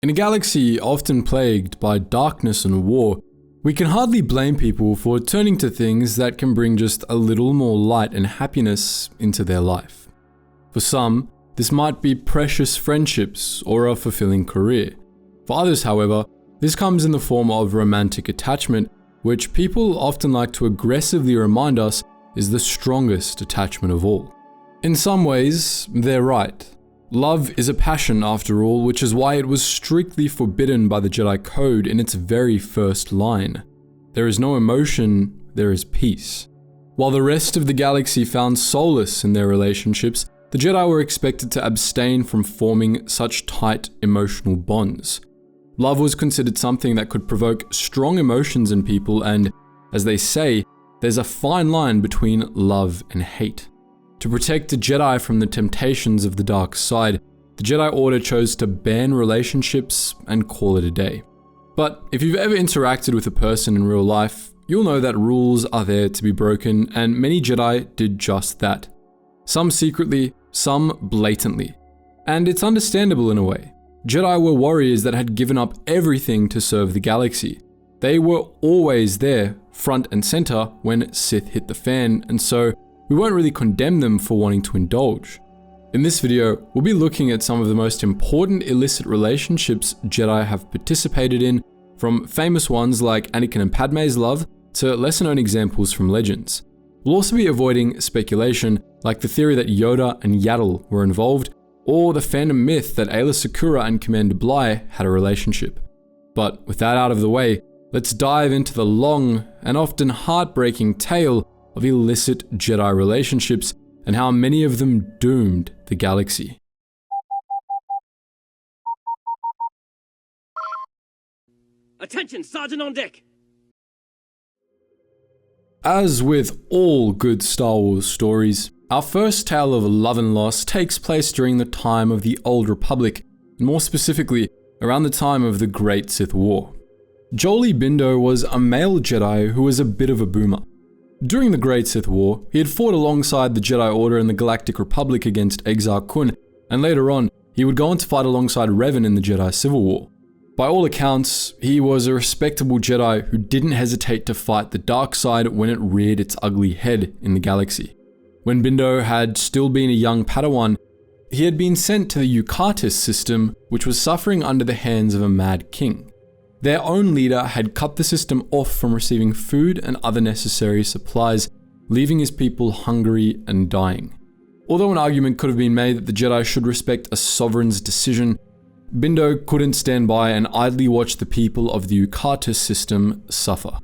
In a galaxy often plagued by darkness and war, we can hardly blame people for turning to things that can bring just a little more light and happiness into their life. For some, this might be precious friendships or a fulfilling career. For others, however, this comes in the form of romantic attachment, which people often like to aggressively remind us is the strongest attachment of all. In some ways, they're right. Love is a passion after all, which is why it was strictly forbidden by the Jedi Code in its very first line. There is no emotion, there is peace. While the rest of the galaxy found solace in their relationships, the Jedi were expected to abstain from forming such tight emotional bonds. Love was considered something that could provoke strong emotions in people, and, as they say, there's a fine line between love and hate. To protect a Jedi from the temptations of the dark side, the Jedi Order chose to ban relationships and call it a day. But if you've ever interacted with a person in real life, you'll know that rules are there to be broken, and many Jedi did just that. Some secretly, some blatantly. And it's understandable in a way. Jedi were warriors that had given up everything to serve the galaxy. They were always there, front and center, when Sith hit the fan, and so we won't really condemn them for wanting to indulge. In this video, we'll be looking at some of the most important illicit relationships Jedi have participated in, from famous ones like Anakin and Padme's love to lesser known examples from legends. We'll also be avoiding speculation like the theory that Yoda and Yaddle were involved, or the fandom myth that Aayla Secura and Commander Bly had a relationship. But with that out of the way, let's dive into the long and often heartbreaking tale of illicit Jedi relationships and how many of them doomed the galaxy. Attention, Sergeant on deck! As with all good Star Wars stories, our first tale of love and loss takes place during the time of the Old Republic, and more specifically, around the time of the Great Sith War. Jolee Bindo was a male Jedi who was a bit of a boomer. During the Great Sith War, he had fought alongside the Jedi Order and the Galactic Republic against Exar Kun, and later on, he would go on to fight alongside Revan in the Jedi Civil War. By all accounts, he was a respectable Jedi who didn't hesitate to fight the dark side when it reared its ugly head in the galaxy. When Bindo had still been a young Padawan, he had been sent to the Yucatis system, which was suffering under the hands of a mad king. Their own leader had cut the system off from receiving food and other necessary supplies, leaving his people hungry and dying. Although an argument could have been made that the Jedi should respect a sovereign's decision, Bindo couldn't stand by and idly watch the people of the Yucatis system suffer.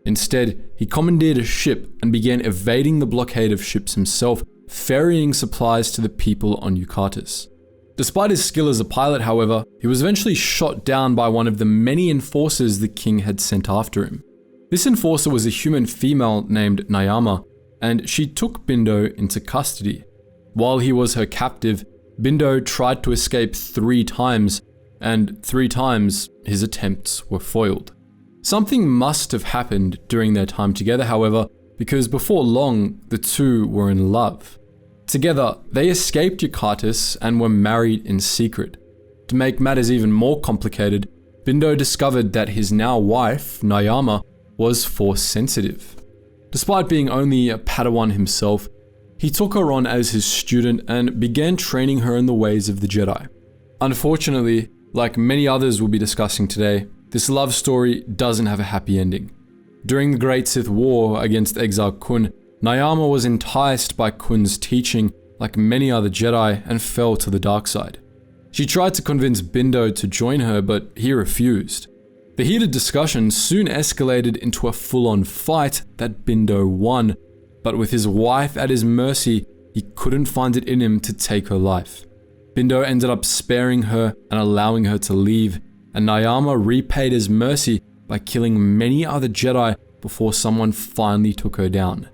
Instead, he commandeered a ship and began evading the blockade of ships himself, ferrying supplies to the people on Yucatis. Despite his skill as a pilot, however, he was eventually shot down by one of the many enforcers the king had sent after him. This enforcer was a human female named Nayama, and she took Bindo into custody. While he was her captive, Bindo tried to escape 3 times, and 3 times his attempts were foiled. Something must have happened during their time together, however, because before long, the two were in love. Together, they escaped Yucatis and were married in secret. To make matters even more complicated, Bindo discovered that his now wife, Nayama, was force sensitive. Despite being only a Padawan himself, he took her on as his student and began training her in the ways of the Jedi. Unfortunately, like many others we'll be discussing today, this love story doesn't have a happy ending. During the Great Sith War against Exar Kun, Nayama was enticed by Kun's teaching like many other Jedi and fell to the dark side. She tried to convince Bindo to join her, but he refused. The heated discussion soon escalated into a full-on fight that Bindo won, but with his wife at his mercy, he couldn't find it in him to take her life. Bindo ended up sparing her and allowing her to leave, and Nayama repaid his mercy by killing many other Jedi before someone finally took her down.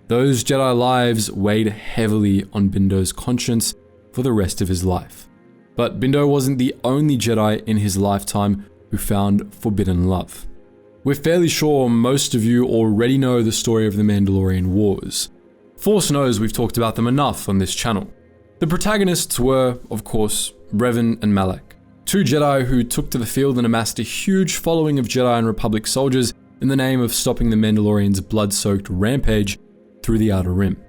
Those Jedi lives weighed heavily on Bindo's conscience for the rest of his life. But Bindo wasn't the only Jedi in his lifetime who found forbidden love. We're fairly sure most of you already know the story of the Mandalorian Wars. Force knows we've talked about them enough on this channel. The protagonists were, of course, Revan and Malak. Two Jedi who took to the field and amassed a huge following of Jedi and Republic soldiers in the name of stopping the Mandalorians' blood-soaked rampage through the Outer Rim.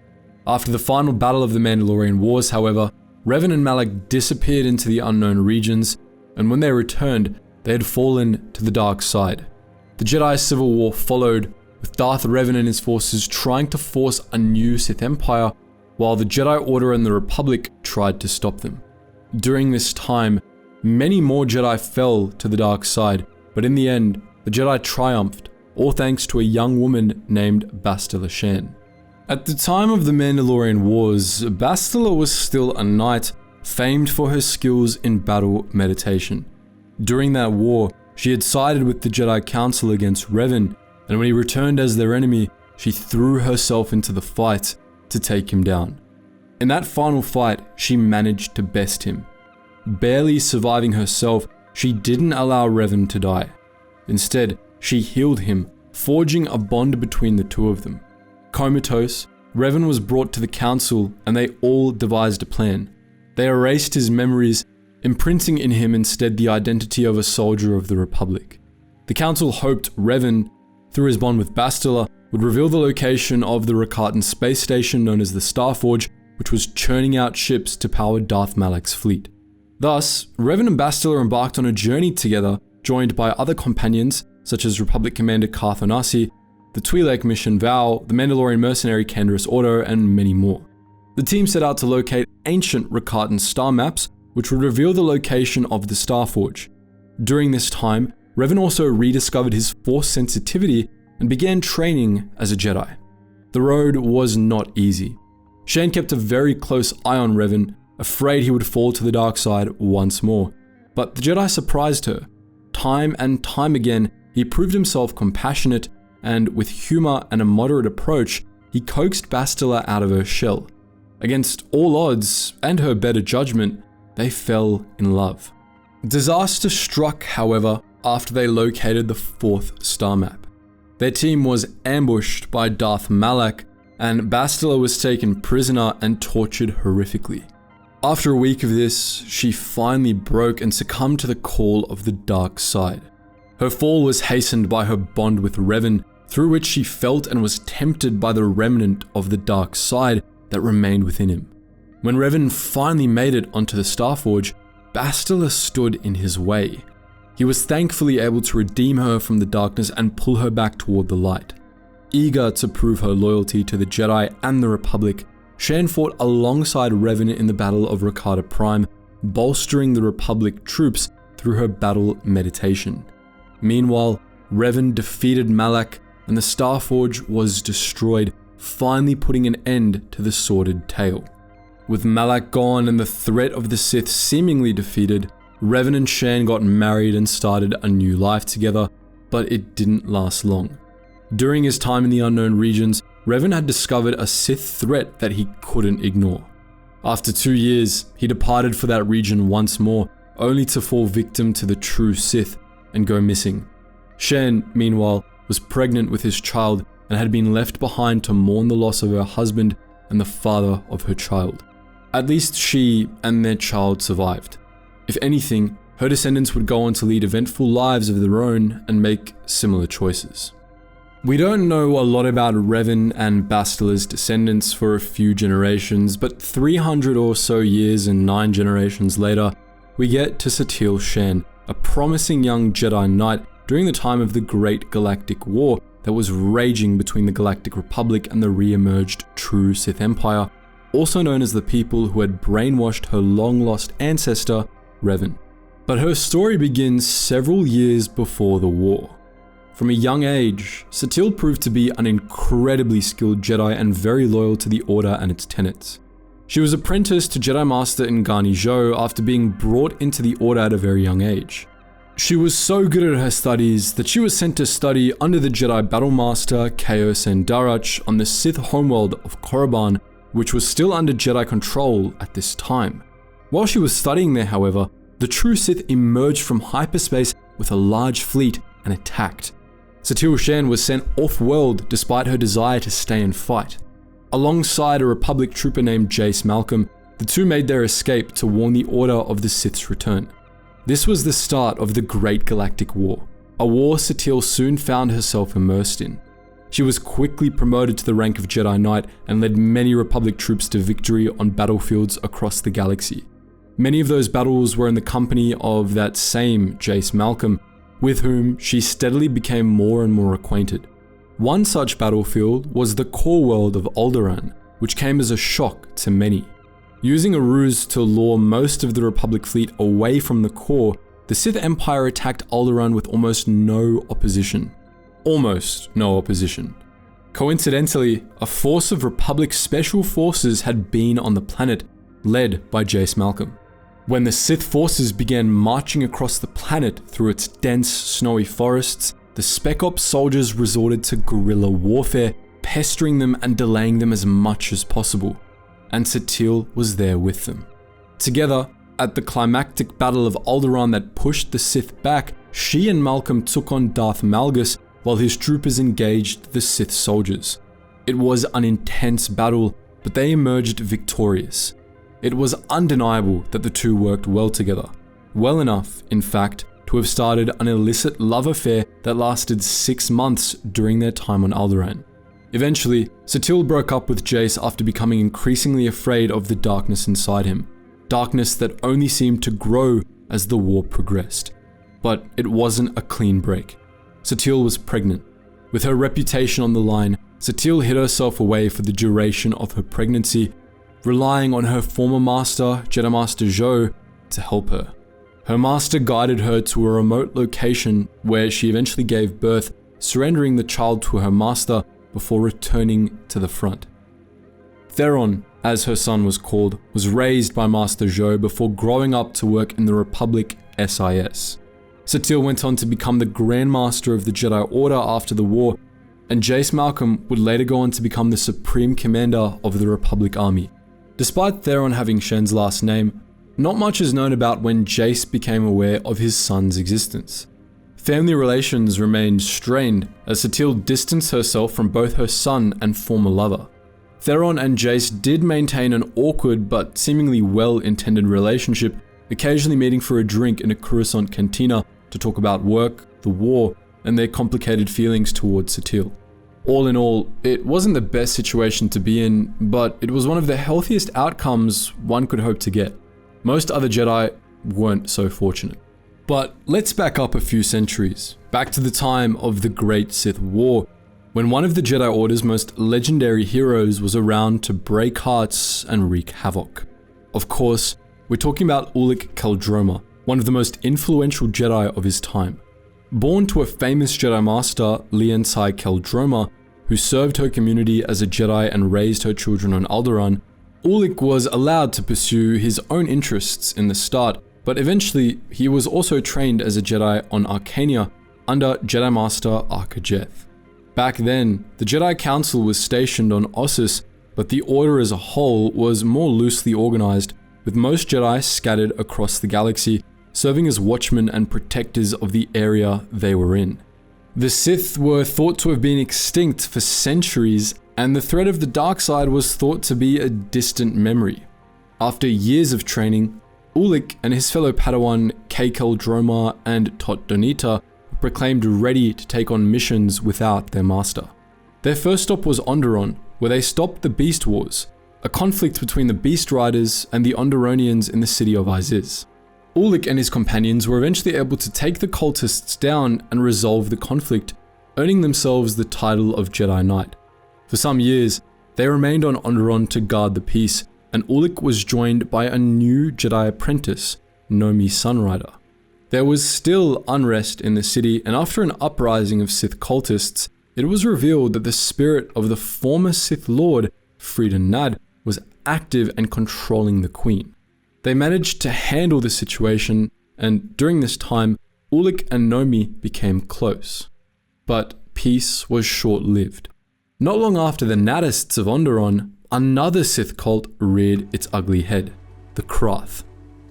After the final battle of the Mandalorian Wars, however, Revan and Malak disappeared into the unknown regions, and when they returned, they had fallen to the dark side. The Jedi Civil War followed, with Darth Revan and his forces trying to force a new Sith Empire, while the Jedi Order and the Republic tried to stop them. During this time, many more Jedi fell to the dark side, but in the end, the Jedi triumphed, all thanks to a young woman named Bastila Shan. At the time of the Mandalorian Wars, Bastila was still a knight, famed for her skills in battle meditation. During that war, she had sided with the Jedi Council against Revan, and when he returned as their enemy, she threw herself into the fight to take him down. In that final fight, she managed to best him. Barely surviving herself, she didn't allow Revan to die. Instead, she healed him, forging a bond between the two of them. Comatose, Revan was brought to the council and they all devised a plan. They erased his memories, imprinting in him instead the identity of a soldier of the Republic. The council hoped Revan, through his bond with Bastila, would reveal the location of the Rakatan space station known as the Starforge, which was churning out ships to power Darth Malak's fleet. Thus, Revan and Bastila embarked on a journey together, joined by other companions such as Republic Commander Carth Onasi, the Twi'lek mission Val, the Mandalorian mercenary Canderous Ordo, and many more. The team set out to locate ancient Rakatan star maps, which would reveal the location of the Starforge. During this time, Revan also rediscovered his Force sensitivity and began training as a Jedi. The road was not easy. Shan kept a very close eye on Revan, afraid he would fall to the dark side once more. But the Jedi surprised her. Time and time again, he proved himself compassionate, and with humor and a moderate approach, he coaxed Bastila out of her shell. Against all odds, and her better judgment, they fell in love. Disaster struck, however, after they located the fourth star map. Their team was ambushed by Darth Malak, and Bastila was taken prisoner and tortured horrifically. After a week of this, she finally broke and succumbed to the call of the dark side. Her fall was hastened by her bond with Revan, through which she felt and was tempted by the remnant of the dark side that remained within him. When Revan finally made it onto the Starforge, Bastila stood in his way. He was thankfully able to redeem her from the darkness and pull her back toward the light. Eager to prove her loyalty to the Jedi and the Republic, Shan fought alongside Revan in the Battle of Rakata Prime, bolstering the Republic troops through her battle meditation. Meanwhile, Revan defeated Malak and the Starforge was destroyed, finally putting an end to the sordid tale. With Malak gone and the threat of the Sith seemingly defeated, Revan and Shan got married and started a new life together, but it didn't last long. During his time in the unknown regions, Revan had discovered a Sith threat that he couldn't ignore. After 2 years, he departed for that region once more, only to fall victim to the true Sith and go missing. Shan, meanwhile, was pregnant with his child and had been left behind to mourn the loss of her husband and the father of her child. At least she and their child survived. If anything, her descendants would go on to lead eventful lives of their own and make similar choices. We don't know a lot about Revan and Bastila's descendants for a few generations, but 300 or so years and 9 generations later, we get to Satele Shan, a promising young Jedi Knight during the time of the Great Galactic War that was raging between the Galactic Republic and the re-emerged true Sith Empire, also known as the people who had brainwashed her long-lost ancestor, Revan. But her story begins several years before the war. From a young age, Satele proved to be an incredibly skilled Jedi and very loyal to the Order and its tenets. She was apprenticed to Jedi Master Ngani Zhou after being brought into the Order at a very young age. She was so good at her studies that she was sent to study under the Jedi Battle Master Chaos and Darach on the Sith homeworld of Korriban, which was still under Jedi control at this time. While she was studying there, however, the true Sith emerged from hyperspace with a large fleet and attacked. Satele Shan was sent off-world despite her desire to stay and fight. Alongside a Republic trooper named Jace Malcom, the two made their escape to warn the Order of the Sith's return. This was the start of the Great Galactic War, a war Satele soon found herself immersed in. She was quickly promoted to the rank of Jedi Knight and led many Republic troops to victory on battlefields across the galaxy. Many of those battles were in the company of that same Jace Malcom, with whom she steadily became more and more acquainted. One such battlefield was the core world of Alderaan, which came as a shock to many. Using a ruse to lure most of the Republic fleet away from the core, the Sith Empire attacked Alderaan with almost no opposition. Almost no opposition. Coincidentally, a force of Republic special forces had been on the planet, led by Jace Malcom. When the Sith forces began marching across the planet through its dense, snowy forests, the Spec Ops soldiers resorted to guerrilla warfare, pestering them and delaying them as much as possible. And Satele was there with them. Together, at the climactic battle of Alderaan that pushed the Sith back, she and Malcom took on Darth Malgus while his troopers engaged the Sith soldiers. It was an intense battle, but they emerged victorious. It was undeniable that the two worked well together. Well enough, in fact, to have started an illicit love affair that lasted 6 months during their time on Alderaan. Eventually, Satele broke up with Jace after becoming increasingly afraid of the darkness inside him. Darkness that only seemed to grow as the war progressed. But it wasn't a clean break. Satele was pregnant. With her reputation on the line, Satele hid herself away for the duration of her pregnancy, relying on her former master, Jedi Master Jolee, to help her. Her master guided her to a remote location where she eventually gave birth, surrendering the child to her master before returning to the front. Theron, as her son was called, was raised by Master Jolee before growing up to work in the Republic SIS. Satele went on to become the Grand Master of the Jedi Order after the war, and Jace Malcom would later go on to become the Supreme Commander of the Republic Army. Despite Theron having Shan's last name, not much is known about when Jace became aware of his son's existence. Family relations remained strained as Satele distanced herself from both her son and former lover. Theron and Jace did maintain an awkward but seemingly well-intended relationship, occasionally meeting for a drink in a Coruscant cantina to talk about work, the war, and their complicated feelings towards Satele. All in all, it wasn't the best situation to be in, but it was one of the healthiest outcomes one could hope to get. Most other Jedi weren't so fortunate. But let's back up a few centuries, back to the time of the Great Sith War, when one of the Jedi Order's most legendary heroes was around to break hearts and wreak havoc. Of course, we're talking about Ulic Qel-Droma, one of the most influential Jedi of his time. Born to a famous Jedi Master, Liansai Qel-Droma, who served her community as a Jedi and raised her children on Alderaan, Ulic was allowed to pursue his own interests in the start, but eventually he was also trained as a Jedi on Arcania under Jedi Master Arkajeth. Back then, the Jedi Council was stationed on Ossus, but the Order as a whole was more loosely organized, with most Jedi scattered across the galaxy, serving as watchmen and protectors of the area they were in. The Sith were thought to have been extinct for centuries, and the threat of the dark side was thought to be a distant memory. After years of training, Ulic and his fellow Padawan Qel-Droma and Tot Donita were proclaimed ready to take on missions without their master. Their first stop was Onderon, where they stopped the Beast Wars, a conflict between the Beast Riders and the Onderonians in the city of Iziz. Ulic and his companions were eventually able to take the cultists down and resolve the conflict, earning themselves the title of Jedi Knight. For some years, they remained on Onderon to guard the peace, and Ulic was joined by a new Jedi apprentice, Nomi Sunrider. There was still unrest in the city, and after an uprising of Sith cultists, it was revealed that the spirit of the former Sith Lord, Frida Nad, was active and controlling the Queen. They managed to handle the situation, and during this time, Ulic and Nomi became close. But peace was short-lived. Not long after the Nadists of Onderon, another Sith cult reared its ugly head, the Krath.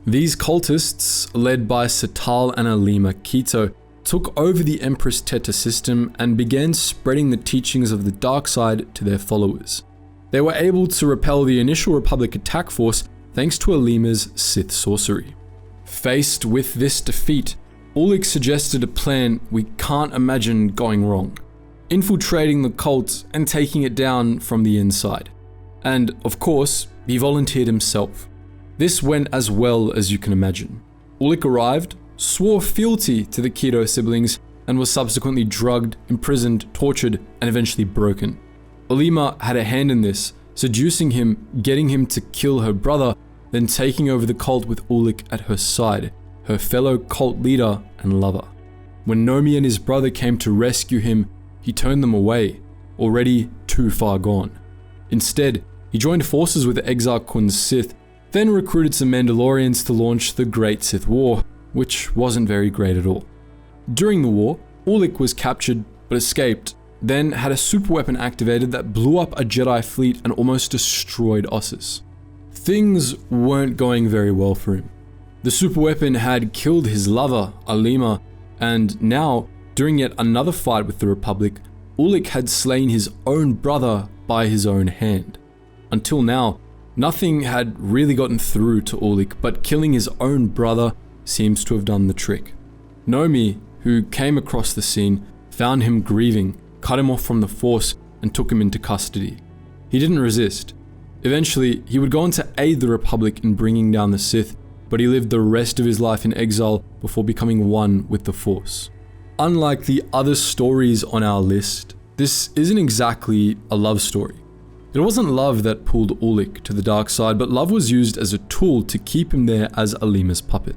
These cultists, led by Satele and Aleema Keto, took over the Empress Teta system and began spreading the teachings of the dark side to their followers. They were able to repel the initial Republic attack force thanks to Aleema's Sith sorcery. Faced with this defeat, Ulic suggested a plan we can't imagine going wrong: infiltrating the cult and taking it down from the inside. And, of course, he volunteered himself. This went as well as you can imagine. Ulic arrived, swore fealty to the Keto siblings, and was subsequently drugged, imprisoned, tortured, and eventually broken. Aleema had a hand in this, seducing him, getting him to kill her brother, then taking over the cult with Ulic at her side, her fellow cult leader and lover. When Nomi and his brother came to rescue him, he turned them away, already too far gone. Instead, he joined forces with Exarch Kun's Sith, then recruited some Mandalorians to launch the Great Sith War, which wasn't very great at all. During the war, Ulic was captured but escaped, then had a superweapon activated that blew up a Jedi fleet and almost destroyed Ossus. Things weren't going very well for him. The superweapon had killed his lover, Aleema, and now, during yet another fight with the Republic, Ulic had slain his own brother by his own hand. Until now, nothing had really gotten through to Ulic, but killing his own brother seems to have done the trick. Nomi, who came across the scene, found him grieving, cut him off from the Force, and took him into custody. He didn't resist. Eventually, he would go on to aid the Republic in bringing down the Sith, but he lived the rest of his life in exile before becoming one with the Force. Unlike the other stories on our list, this isn't exactly a love story. It wasn't love that pulled Ulic to the dark side, but love was used as a tool to keep him there as Aleema's puppet.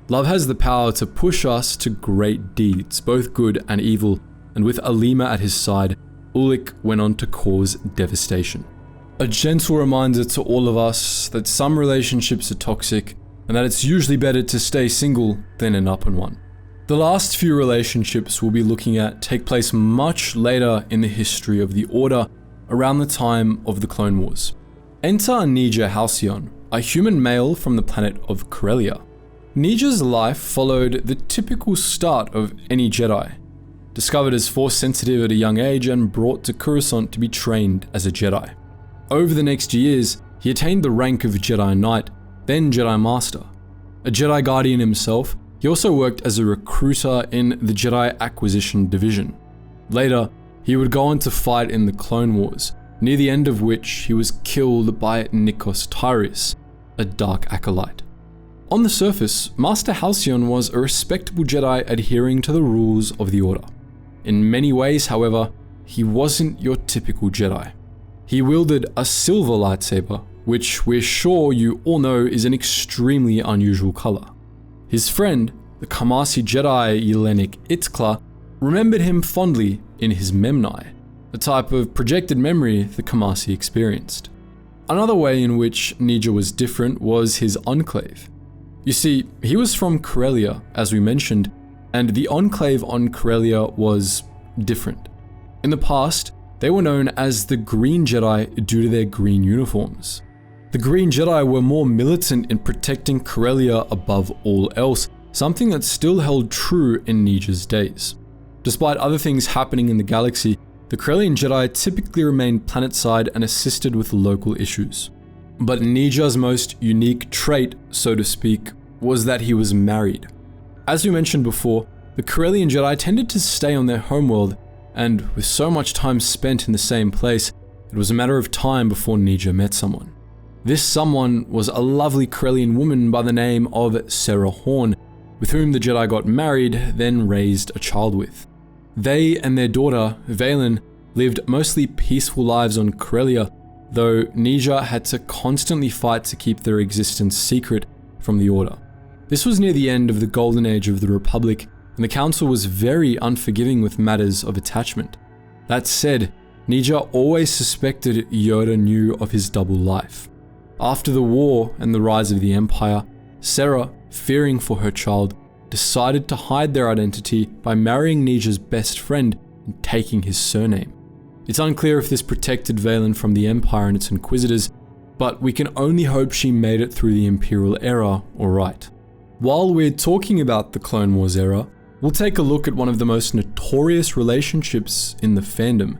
Love has the power to push us to great deeds, both good and evil, and with Aleema at his side, Ulic went on to cause devastation. A gentle reminder to all of us that some relationships are toxic, and that it's usually better to stay single than end up in one. The last few relationships we'll be looking at take place much later in the history of the Order, around the time of the Clone Wars. Enter Nejaa Halcyon, a human male from the planet of Corellia. Neja's life followed the typical start of any Jedi. Discovered as Force sensitive at a young age and brought to Coruscant to be trained as a Jedi. Over the next years, he attained the rank of Jedi Knight, then Jedi Master. A Jedi Guardian himself, he also worked as a recruiter in the Jedi Acquisition Division. Later, he would go on to fight in the Clone Wars, near the end of which he was killed by Nikos Tyrius, a dark acolyte. On the surface, Master Halcyon was a respectable Jedi adhering to the rules of the Order. In many ways, however, he wasn't your typical Jedi. He wielded a silver lightsaber, which we're sure you all know is an extremely unusual color. His friend, the Kamasi Jedi Yelenik Itkla, remembered him fondly in his Memnai, a type of projected memory the Kamasi experienced. Another way in which Nejaa was different was his enclave. You see, he was from Corellia, as we mentioned, and the enclave on Corellia was different. In the past, they were known as the Green Jedi due to their green uniforms. The Green Jedi were more militant in protecting Corellia above all else, something that still held true in Nejaa's days. Despite other things happening in the galaxy, the Corellian Jedi typically remained planetside and assisted with local issues. But Nejaa's most unique trait, so to speak, was that he was married. As we mentioned before, the Corellian Jedi tended to stay on their homeworld, and with so much time spent in the same place, it was a matter of time before Nejaa met someone. This someone was a lovely Corellian woman by the name of Scerra Horn, with whom the Jedi got married, then raised a child with. They and their daughter, Vaylin, lived mostly peaceful lives on Corellia, though Nejaa had to constantly fight to keep their existence secret from the Order. This was near the end of the Golden Age of the Republic, and the Council was very unforgiving with matters of attachment. That said, Nejaa always suspected Yoda knew of his double life. After the war and the rise of the Empire, Scerra, fearing for her child, decided to hide their identity by marrying Nejaa's best friend and taking his surname. It's unclear if this protected Vaylin from the Empire and its Inquisitors, but we can only hope she made it through the Imperial era alright. While we're talking about the Clone Wars era, we'll take a look at one of the most notorious relationships in the fandom,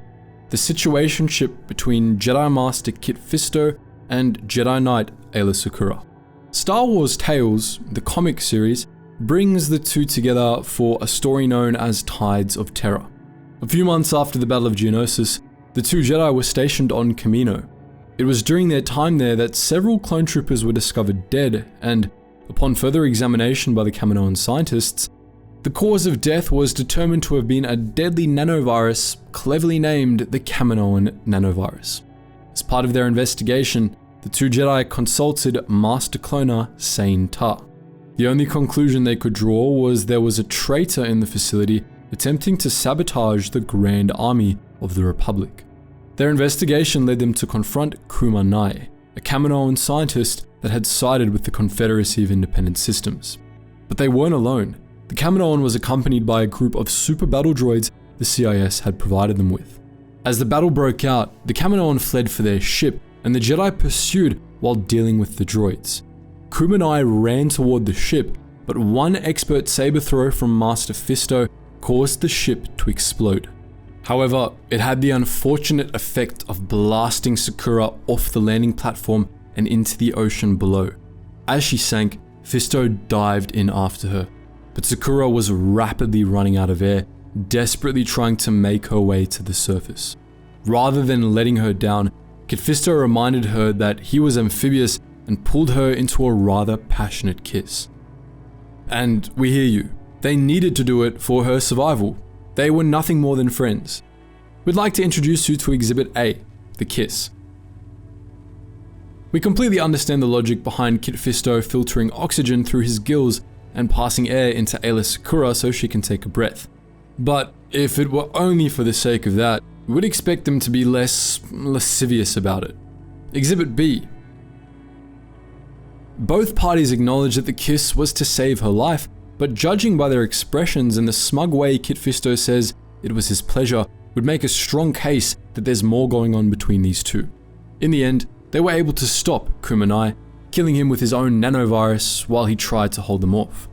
the situationship between Jedi Master Kit Fisto and Jedi Knight Aayla Secura. Star Wars Tales, the comic series, brings the two together for a story known as Tides of Terror. A few months after the Battle of Geonosis, the two Jedi were stationed on Kamino. It was during their time there that several clone troopers were discovered dead, and upon further examination by the Kaminoan scientists, the cause of death was determined to have been a deadly nanovirus cleverly named the Kaminoan nanovirus. As part of their investigation, the two Jedi consulted Master Cloner Sain Ta. The only conclusion they could draw was there was a traitor in the facility attempting to sabotage the Grand Army of the Republic. Their investigation led them to confront Kuma Nai, a Kaminoan scientist that had sided with the Confederacy of Independent Systems. But they weren't alone. The Kaminoan was accompanied by a group of super battle droids the CIS had provided them with. As the battle broke out, the Kaminoan fled for their ship, and the Jedi pursued while dealing with the droids. Kuma Nai ran toward the ship, but one expert saber throw from Master Fisto caused the ship to explode. However, it had the unfortunate effect of blasting Secura off the landing platform and into the ocean below. As she sank, Fisto dived in after her, but Secura was rapidly running out of air, desperately trying to make her way to the surface. Rather than letting her down, Kit Fisto reminded her that he was amphibious and pulled her into a rather passionate kiss. And we hear you. They needed to do it for her survival. They were nothing more than friends. We'd like to introduce you to Exhibit A, the kiss. We completely understand the logic behind Kit Fisto filtering oxygen through his gills and passing air into Aayla Secura so she can take a breath. But if it were only for the sake of that, we would expect them to be less lascivious about it. Exhibit B. Both parties acknowledge that the kiss was to save her life, but judging by their expressions and the smug way Kit Fisto says it was his pleasure, would make a strong case that there's more going on between these two. In the end, they were able to stop Kuma Nai, killing him with his own nanovirus while he tried to hold them off.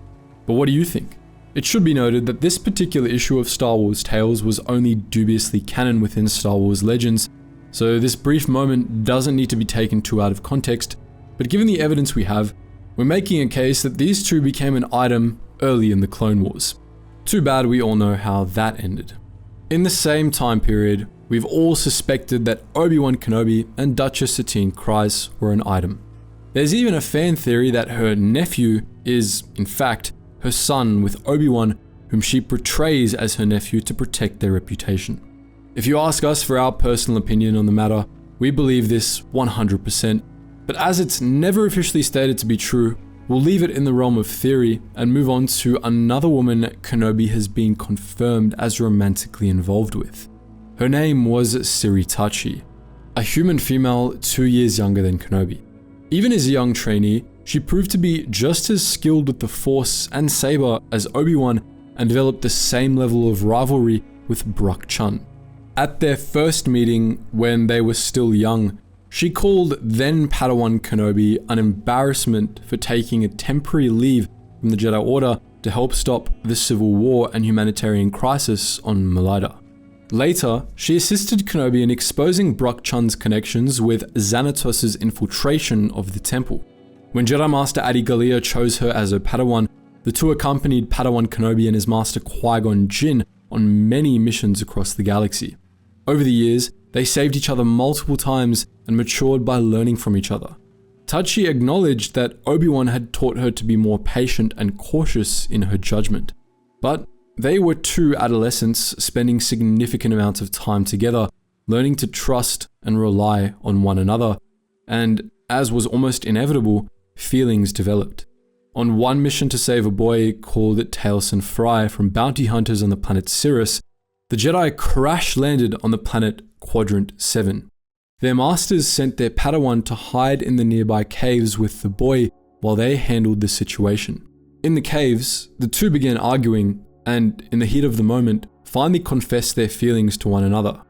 But what do you think? It should be noted that this particular issue of Star Wars Tales was only dubiously canon within Star Wars Legends, so this brief moment doesn't need to be taken too out of context, but given the evidence we have, we're making a case that these two became an item early in the Clone Wars. Too bad we all know how that ended. In the same time period, we've all suspected that Obi-Wan Kenobi and Duchess Satine Kryze were an item. There's even a fan theory that her nephew is, in fact, her son with Obi-Wan, whom she portrays as her nephew to protect their reputation. If you ask us for our personal opinion on the matter, we believe this 100%, but as it's never officially stated to be true, we'll leave it in the realm of theory and move on to another woman Kenobi has been confirmed as romantically involved with. Her name was Siri Tachi, a human female 2 years younger than Kenobi. Even as a young trainee, she proved to be just as skilled with the Force and Saber as Obi-Wan and developed the same level of rivalry with Brock Chun. At their first meeting, when they were still young, she called then Padawan Kenobi an embarrassment for taking a temporary leave from the Jedi Order to help stop the civil war and humanitarian crisis on Malida. Later, she assisted Kenobi in exposing Brock Chun's connections with Xanatos' infiltration of the temple. When Jedi Master Adi Gallia chose her as her Padawan, the two accompanied Padawan Kenobi and his master Qui-Gon Jinn on many missions across the galaxy. Over the years, they saved each other multiple times and matured by learning from each other. Tachi acknowledged that Obi-Wan had taught her to be more patient and cautious in her judgment. But they were two adolescents spending significant amounts of time together, learning to trust and rely on one another, and, as was almost inevitable, feelings developed. On one mission to save a boy called Taliesin Fry from bounty hunters on the planet Cirrus, the Jedi crash-landed on the planet Quadrant 7. Their masters sent their Padawan to hide in the nearby caves with the boy while they handled the situation. In the caves, the two began arguing and, in the heat of the moment, finally confessed their feelings to one another.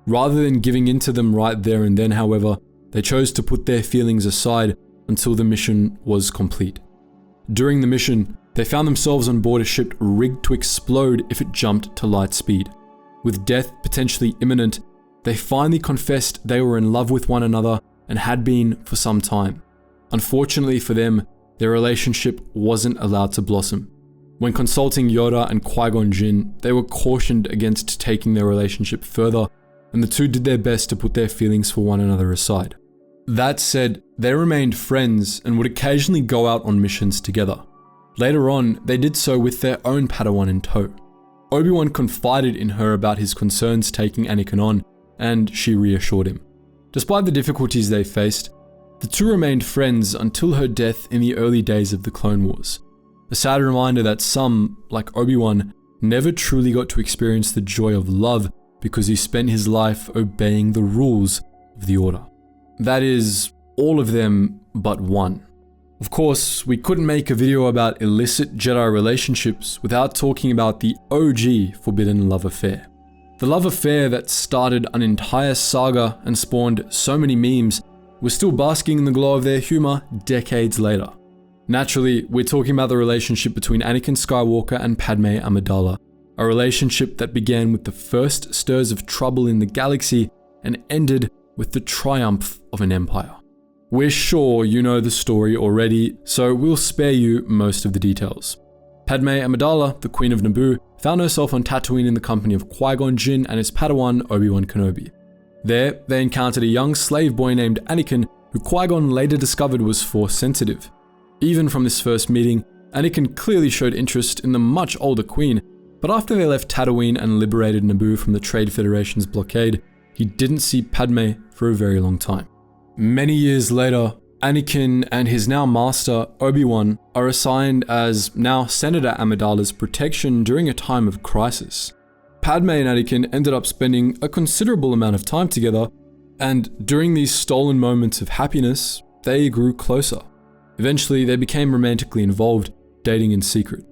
Rather than giving in to them right there and then, however, they chose to put their feelings aside until the mission was complete. During the mission, they found themselves on board a ship rigged to explode if it jumped to light speed. With death potentially imminent, they finally confessed they were in love with one another and had been for some time. Unfortunately for them, their relationship wasn't allowed to blossom. When consulting Yoda and Qui-Gon Jinn, they were cautioned against taking their relationship further, and the two did their best to put their feelings for one another aside. That said, they remained friends and would occasionally go out on missions together. Later on, they did so with their own Padawan in tow. Obi-Wan confided in her about his concerns taking Anakin on, and she reassured him. Despite the difficulties they faced, the two remained friends until her death in the early days of the Clone Wars. A sad reminder that some, like Obi-Wan, never truly got to experience the joy of love because he spent his life obeying the rules of the Order. That is, all of them but one. Of course, we couldn't make a video about illicit Jedi relationships without talking about the OG Forbidden Love Affair. The love affair that started an entire saga and spawned so many memes was still basking in the glow of their humor decades later. Naturally, we're talking about the relationship between Anakin Skywalker and Padme Amidala, a relationship that began with the first stirs of trouble in the galaxy and ended with the triumph of an empire. We're sure you know the story already, so we'll spare you most of the details. Padme Amidala, the Queen of Naboo, found herself on Tatooine in the company of Qui-Gon Jinn and his Padawan Obi-Wan Kenobi. There, they encountered a young slave boy named Anakin, who Qui-Gon later discovered was Force-sensitive. Even from this first meeting, Anakin clearly showed interest in the much older Queen, but after they left Tatooine and liberated Naboo from the Trade Federation's blockade, he didn't see Padme for a very long time. Many years later, Anakin and his now master, Obi-Wan, are assigned as now Senator Amidala's protection during a time of crisis. Padme and Anakin ended up spending a considerable amount of time together, and during these stolen moments of happiness, they grew closer. Eventually, they became romantically involved, dating in secret.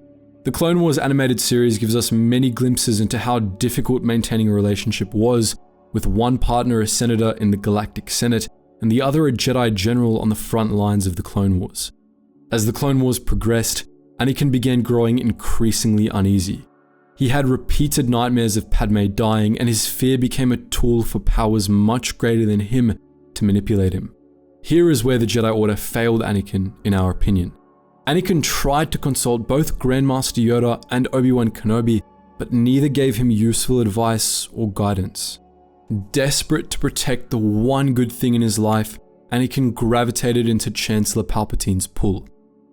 The Clone Wars animated series gives us many glimpses into how difficult maintaining a relationship was, with one partner a senator in the Galactic Senate, and the other a Jedi General on the front lines of the Clone Wars. As the Clone Wars progressed, Anakin began growing increasingly uneasy. He had repeated nightmares of Padme dying, and his fear became a tool for powers much greater than him to manipulate him. Here is where the Jedi Order failed Anakin, in our opinion. Anakin tried to consult both Grandmaster Yoda and Obi-Wan Kenobi, but neither gave him useful advice or guidance. Desperate to protect the one good thing in his life, Anakin gravitated into Chancellor Palpatine's pull.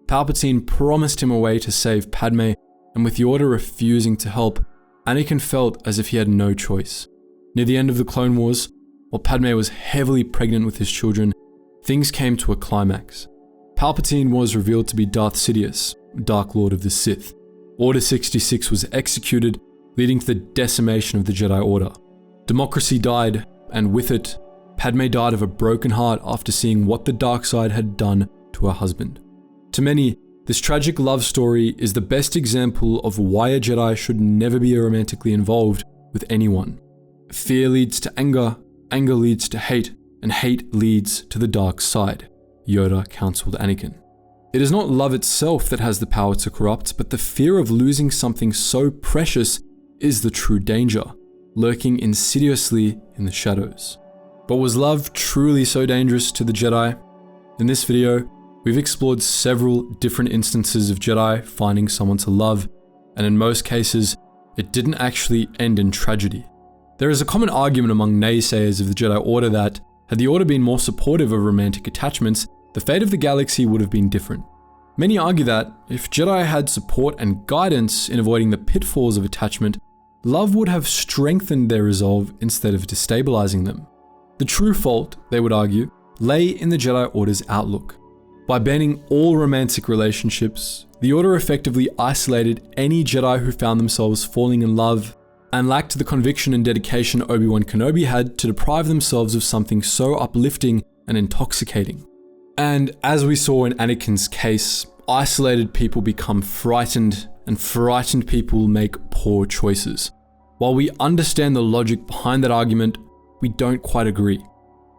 Palpatine promised him a way to save Padme, and with the Order refusing to help, Anakin felt as if he had no choice. Near the end of the Clone Wars, while Padme was heavily pregnant with his children, things came to a climax. Palpatine was revealed to be Darth Sidious, Dark Lord of the Sith. Order 66 was executed, leading to the decimation of the Jedi Order. Democracy died, and with it, Padme died of a broken heart after seeing what the dark side had done to her husband. To many, this tragic love story is the best example of why a Jedi should never be romantically involved with anyone. Fear leads to anger, anger leads to hate, and hate leads to the dark side, Yoda counseled Anakin. It is not love itself that has the power to corrupt, but the fear of losing something so precious is the true danger, lurking insidiously in the shadows. But was love truly so dangerous to the Jedi? In this video, we've explored several different instances of Jedi finding someone to love, and in most cases, it didn't actually end in tragedy. There is a common argument among naysayers of the Jedi Order that, had the Order been more supportive of romantic attachments, the fate of the galaxy would have been different. Many argue that, if Jedi had support and guidance in avoiding the pitfalls of attachment, love would have strengthened their resolve instead of destabilizing them. The true fault, they would argue, lay in the Jedi Order's outlook. By banning all romantic relationships, the Order effectively isolated any Jedi who found themselves falling in love and lacked the conviction and dedication Obi-Wan Kenobi had to deprive themselves of something so uplifting and intoxicating. And as we saw in Anakin's case, isolated people become frightened, and frightened people make poor choices. While we understand the logic behind that argument, we don't quite agree.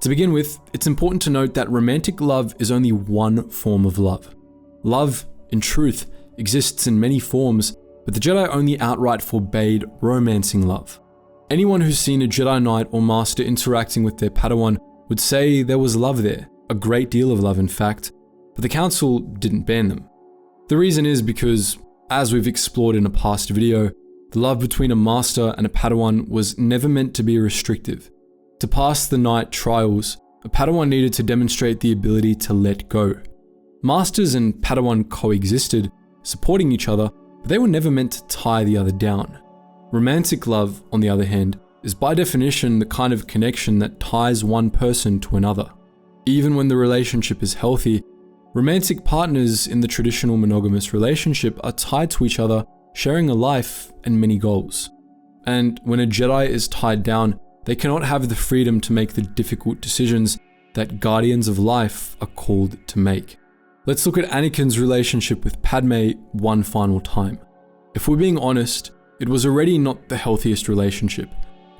To begin with, it's important to note that romantic love is only one form of love. Love, in truth, exists in many forms, but the Jedi only outright forbade romancing love. Anyone who's seen a Jedi Knight or Master interacting with their Padawan would say there was love there, a great deal of love in fact, but but the Council didn't ban them. The reason is because, as we've explored in a past video, the love between a Master and a Padawan was never meant to be restrictive. To pass the Knight trials, a Padawan needed to demonstrate the ability to let go. Masters and Padawan coexisted, supporting each other, but they were never meant to tie the other down. Romantic love, on the other hand, is by definition the kind of connection that ties one person to another. Even when the relationship is healthy, romantic partners in the traditional monogamous relationship are tied to each other, sharing a life and many goals. And when a Jedi is tied down, they cannot have the freedom to make the difficult decisions that Guardians of Life are called to make. Let's look at Anakin's relationship with Padme one final time. If we're being honest, it was already not the healthiest relationship.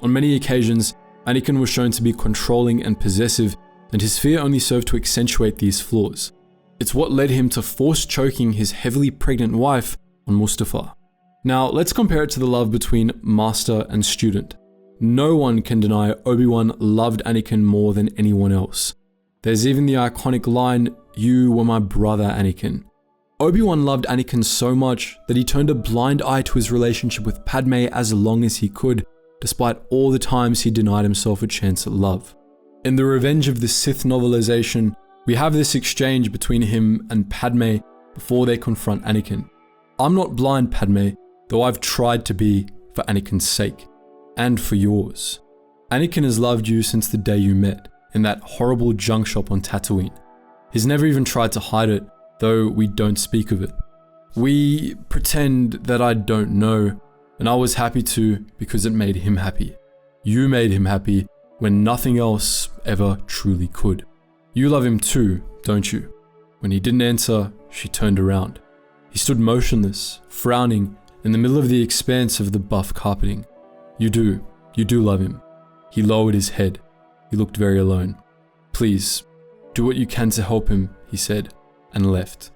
On many occasions, Anakin was shown to be controlling and possessive, and his fear only served to accentuate these flaws. It's what led him to force choking his heavily pregnant wife on Mustafar. Now, let's compare it to the love between master and student. No one can deny Obi-Wan loved Anakin more than anyone else. There's even the iconic line, "You were my brother, Anakin." Obi-Wan loved Anakin so much that he turned a blind eye to his relationship with Padme as long as he could, despite all the times he denied himself a chance at love. In the Revenge of the Sith novelization, we have this exchange between him and Padme before they confront Anakin. "I'm not blind, Padme, though I've tried to be for Anakin's sake. And for yours. Anakin has loved you since the day you met, in that horrible junk shop on Tatooine. He's never even tried to hide it, though we don't speak of it. We pretend that I don't know, and I was happy to because it made him happy. You made him happy when nothing else ever truly could. You love him too, don't you?" When he didn't answer, she turned around. He stood motionless, frowning, in the middle of the expanse of the buff carpeting. You do love him." He lowered his head. He looked very alone. "Please, do what you can to help him," he said, and left.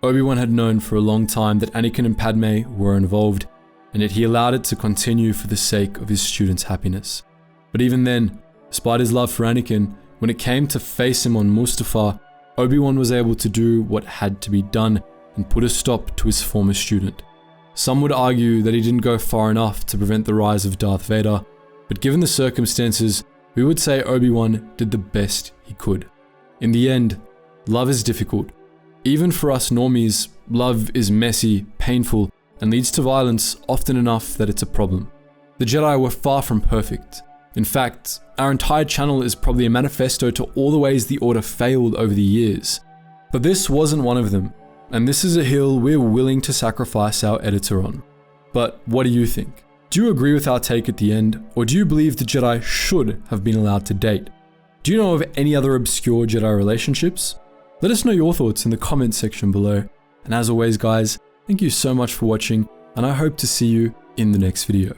Obi-Wan had known for a long time that Anakin and Padme were involved, and yet he allowed it to continue for the sake of his students' happiness. But even then, despite his love for Anakin, when it came to face him on Mustafar, Obi-Wan was able to do what had to be done and put a stop to his former student. Some would argue that he didn't go far enough to prevent the rise of Darth Vader, but given the circumstances, we would say Obi-Wan did the best he could. In the end, love is difficult. Even for us normies, love is messy, painful, and leads to violence often enough that it's a problem. The Jedi were far from perfect. In fact, our entire channel is probably a manifesto to all the ways the Order failed over the years. But this wasn't one of them. And this is a hill we're willing to sacrifice our editor on. But what do you think? Do you agree with our take at the end, or do you believe the Jedi should have been allowed to date? Do you know of any other obscure Jedi relationships? Let us know your thoughts in the comments section below. And as always guys, thank you so much for watching, and I hope to see you in the next video.